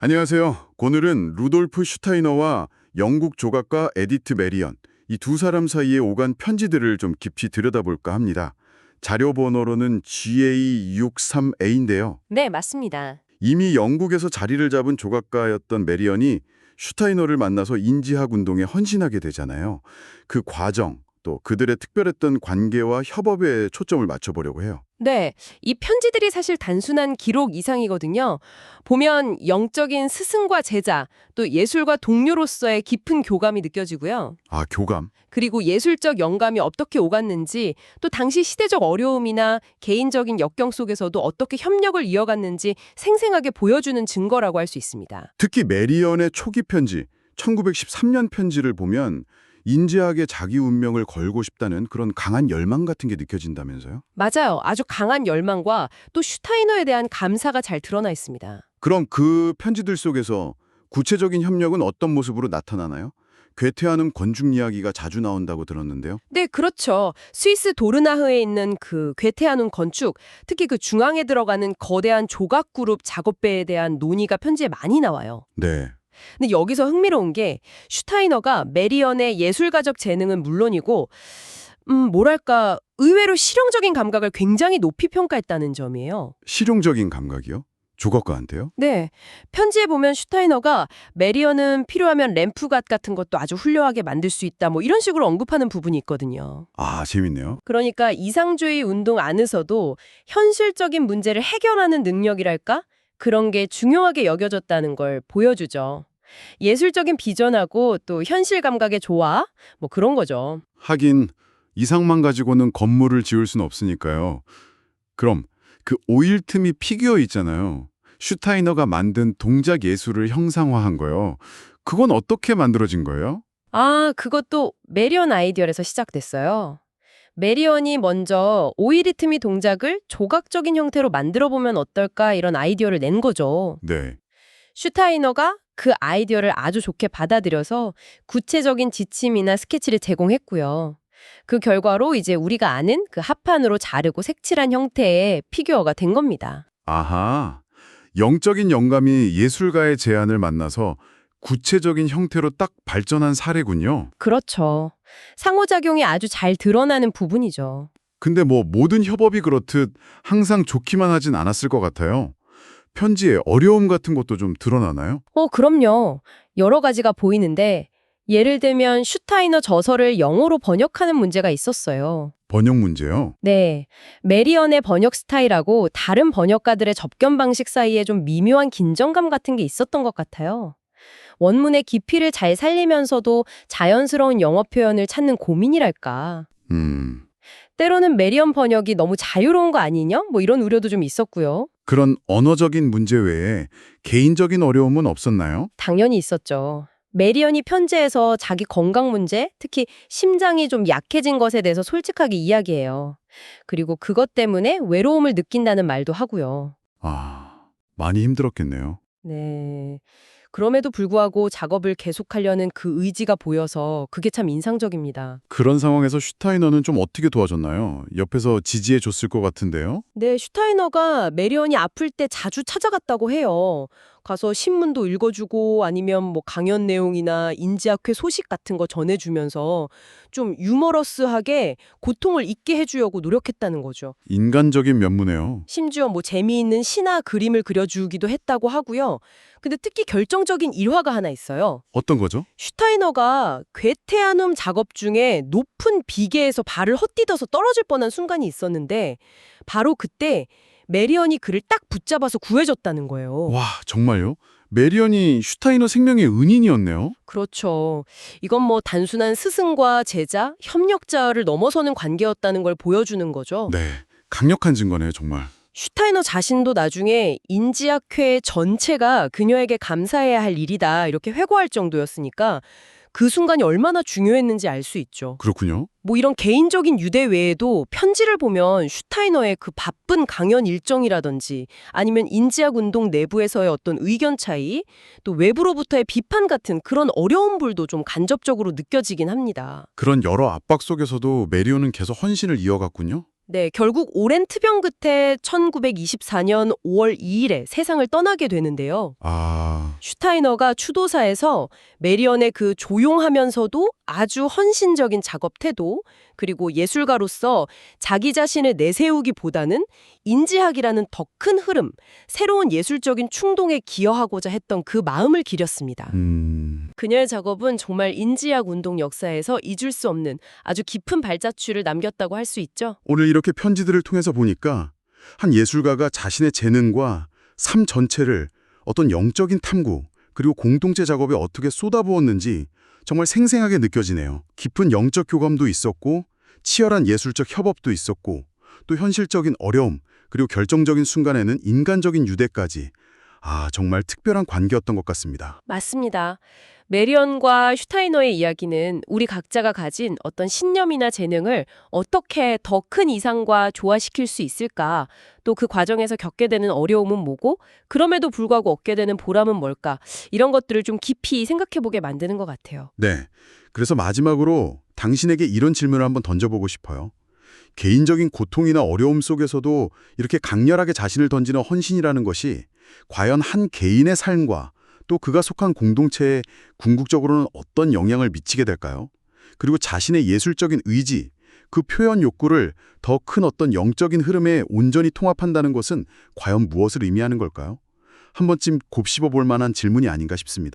안녕하세요. 오늘은 루돌프 슈타이너와 영국 조각가 에디트 메리언, 이 두 사람 사이에 오간 편지들을 좀 깊이 들여다볼까 합니다. 자료 번호로는 GA63A인데요. 네, 맞습니다. 이미 영국에서 자리를 잡은 조각가였던 메리언이 슈타이너를 만나서 인지학 운동에 헌신하게 되잖아요. 그 과정, 또 그들의 특별했던 관계와 협업에 초점을 맞춰보려고 해요. 네, 이 편지들이 사실 단순한 기록 이상이거든요. 보면 영적인 스승과 제자, 또 예술과 동료로서의 깊은 교감이 느껴지고요. 아, 교감. 그리고 예술적 영감이 어떻게 오갔는지, 또 당시 시대적 어려움이나 개인적인 역경 속에서도 어떻게 협력을 이어갔는지 생생하게 보여주는 증거라고 할 수 있습니다. 특히 메리언의 초기 편지, 1913년 편지를 보면 인지학에 자기 운명을 걸고 싶다는 그런 강한 열망 같은 게 느껴진다면서요? 맞아요. 아주 강한 열망과 또 슈타이너에 대한 감사가 잘 드러나 있습니다. 그럼 그 편지들 속에서 구체적인 협력은 어떤 모습으로 나타나나요? 괴테하눔 건축 이야기가 자주 나온다고 들었는데요. 네, 그렇죠. 스위스 도르나흐에 있는 그 괴테하눔 건축, 특히 그 중앙에 들어가는 거대한 조각 그룹 작업배에 대한 논의가 편지에 많이 나와요. 네. 근데 여기서 흥미로운 게 슈타이너가 메리언의 예술가적 재능은 물론이고 뭐랄까 의외로 실용적인 감각을 굉장히 높이 평가했다는 점이에요. 실용적인 감각이요? 조각가한테요? 네, 편지에 보면 슈타이너가 메리언은 필요하면 램프갓 같은 것도 아주 훌륭하게 만들 수 있다 뭐 이런 식으로 언급하는 부분이 있거든요. 아, 재밌네요. 그러니까 이상주의 운동 안에서도 현실적인 문제를 해결하는 능력이랄까? 그런 게 중요하게 여겨졌다는 걸 보여주죠. 예술적인 비전하고 또 현실 감각의 조화? 뭐 그런 거죠. 하긴 이상만 가지고는 건물을 지을 수는 없으니까요. 그럼 그 오일 틈이 피규어 있잖아요. 슈타이너가 만든 동작 예술을 형상화한 거요. 그건 어떻게 만들어진 거예요? 아, 그것도 메리언 아이디어에서 시작됐어요. 메리언이 먼저 오이리트미 동작을 조각적인 형태로 만들어보면 어떨까 이런 아이디어를 낸 거죠. 네. 슈타이너가 그 아이디어를 아주 좋게 받아들여서 구체적인 지침이나 스케치를 제공했고요. 그 결과로 이제 우리가 아는 그 합판으로 자르고 색칠한 형태의 피규어가 된 겁니다. 아하. 영적인 영감이 예술가의 제안을 만나서 구체적인 형태로 딱 발전한 사례군요. 그렇죠. 상호작용이 아주 잘 드러나는 부분이죠. 근데 뭐 모든 협업이 그렇듯 항상 좋기만 하진 않았을 것 같아요. 편지에 어려움 같은 것도 좀 드러나나요? 그럼요. 여러 가지가 보이는데 예를 들면 슈타이너 저서를 영어로 번역하는 문제가 있었어요. 번역 문제요? 네, 메리언의 번역 스타일하고 다른 번역가들의 접견 방식 사이에 좀 미묘한 긴장감 같은 게 있었던 것 같아요. 원문의 깊이를 잘 살리면서도 자연스러운 영어 표현을 찾는 고민이랄까. 음, 때로는 메리언 번역이 너무 자유로운 거 아니냐? 뭐 이런 우려도 좀 있었고요. 그런 언어적인 문제 외에 개인적인 어려움은 없었나요? 당연히 있었죠. 메리언이 편지에서 자기 건강 문제, 특히 심장이 좀 약해진 것에 대해서 솔직하게 이야기해요. 그리고 그것 때문에 외로움을 느낀다는 말도 하고요. 아, 많이 힘들었겠네요. 네. 그럼에도 불구하고 작업을 계속하려는 그 의지가 보여서 그게 참 인상적입니다. 그런 상황에서 슈타이너는 좀 어떻게 도와줬나요? 옆에서 지지해 줬을 것 같은데요? 네, 슈타이너가 메리언이 아플 때 자주 찾아갔다고 해요. 가서 신문도 읽어주고 아니면 뭐 강연 내용이나 인지학회 소식 같은 거 전해주면서 좀 유머러스하게 고통을 잊게 해주려고 노력했다는 거죠. 인간적인 면모네요. 심지어 뭐 재미있는 시나 그림을 그려주기도 했다고 하고요. 근데 특히 결정적인 일화가 하나 있어요. 어떤 거죠? 슈타이너가 괴테아눔 작업 중에 높은 비계에서 발을 헛디뎌서 떨어질 뻔한 순간이 있었는데 바로 그때 메리언이 그를 딱 붙잡아서 구해줬다는 거예요. 와, 정말요? 메리언이 슈타이너 생명의 은인이었네요? 그렇죠. 이건 뭐 단순한 스승과 제자, 협력자를 넘어서는 관계였다는 걸 보여주는 거죠. 네, 강력한 증거네요, 정말. 슈타이너 자신도 나중에 인지학회 전체가 그녀에게 감사해야 할 일이다 이렇게 회고할 정도였으니까 그 순간이 얼마나 중요했는지 알 수 있죠. 그렇군요. 뭐 이런 개인적인 유대 외에도 편지를 보면 슈타이너의 그 바쁜 강연 일정이라든지 아니면 인지학 운동 내부에서의 어떤 의견 차이, 또 외부로부터의 비판 같은 그런 어려움들도 좀 간접적으로 느껴지긴 합니다. 그런 여러 압박 속에서도 메리온은 계속 헌신을 이어갔군요. 네, 결국 오랜 투병 끝에 1924년 5월 2일에 세상을 떠나게 되는데요. 아, 슈타이너가 추도사에서 메리언의 그 조용하면서도 아주 헌신적인 작업 태도, 그리고 예술가로서 자기 자신을 내세우기보다는 인지학이라는 더 큰 흐름, 새로운 예술적인 충동에 기여하고자 했던 그 마음을 기렸습니다. 그녀의 작업은 정말 인지학 운동 역사에서 잊을 수 없는 아주 깊은 발자취를 남겼다고 할 수 있죠. 오늘 이렇게 편지들을 통해서 보니까 한 예술가가 자신의 재능과 삶 전체를 어떤 영적인 탐구 그리고 공동체 작업에 어떻게 쏟아부었는지 정말 생생하게 느껴지네요. 깊은 영적 교감도 있었고 치열한 예술적 협업도 있었고 또 현실적인 어려움 그리고 결정적인 순간에는 인간적인 유대까지 정말 특별한 관계였던 것 같습니다. 맞습니다. 메리언과 슈타이너의 이야기는 우리 각자가 가진 어떤 신념이나 재능을 어떻게 더 큰 이상과 조화시킬 수 있을까, 또 그 과정에서 겪게 되는 어려움은 뭐고, 그럼에도 불구하고 얻게 되는 보람은 뭘까, 이런 것들을 좀 깊이 생각해보게 만드는 것 같아요. 네. 그래서 마지막으로 당신에게 이런 질문을 한번 던져보고 싶어요. 개인적인 고통이나 어려움 속에서도 이렇게 강렬하게 자신을 던지는 헌신이라는 것이 과연 한 개인의 삶과 또 그가 속한 공동체에 궁극적으로는 어떤 영향을 미치게 될까요? 그리고 자신의 예술적인 의지, 그 표현 욕구를 더 큰 어떤 영적인 흐름에 온전히 통합한다는 것은 과연 무엇을 의미하는 걸까요? 한 번쯤 곱씹어 볼 만한 질문이 아닌가 싶습니다.